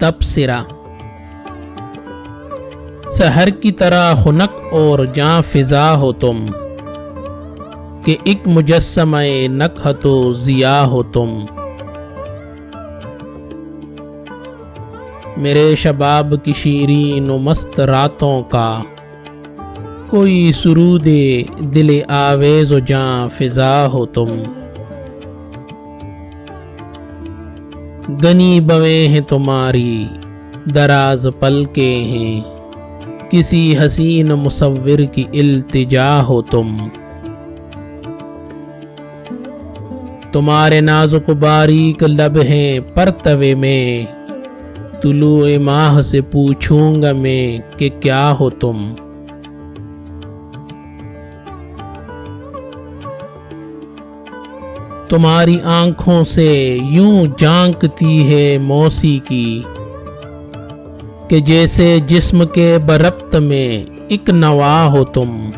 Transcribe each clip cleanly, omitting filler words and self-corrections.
تبصرہ۔ سحر کی طرح خنک اور جاں فضا ہو تم، کہ ایک مجسمہ نکہت و ضیاء ہو تم۔ میرے شباب کی شیرین و مست راتوں کا کوئی سرود دل آویز و جاں فضا ہو تم۔ گنی بویں ہیں تمہاری دراز پلکیں ہیں، کسی حسین مصور کی التجا ہو تم۔ تمہارے نازک باریک لب ہیں پرتوے میں، طلوع ماہ سے پوچھوں گا میں کہ کیا ہو تم۔ تمہاری آنکھوں سے یوں جھانکتی ہے موسیقی، کہ جیسے جسم کے بربط میں ایک نوا ہو تم۔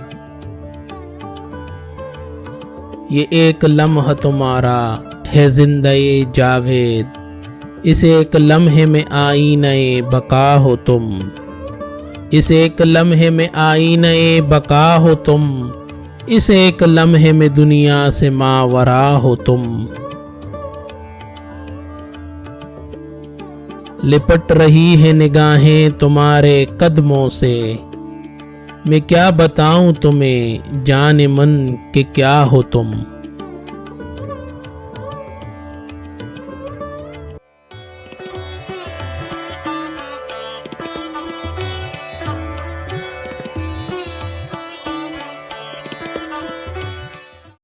یہ ایک لمحہ تمہارا ہے زندہ جاوید، اس ایک لمحے میں آئینہ بقا ہو تم۔ اس ایک لمحے میں آئینہ بقا ہو تم، اس ایک لمحے میں دنیا سے ماورا ہو تم۔ لپٹ رہی ہے نگاہیں تمہارے قدموں سے، میں کیا بتاؤں تمہیں جان من کہ کیا ہو تم۔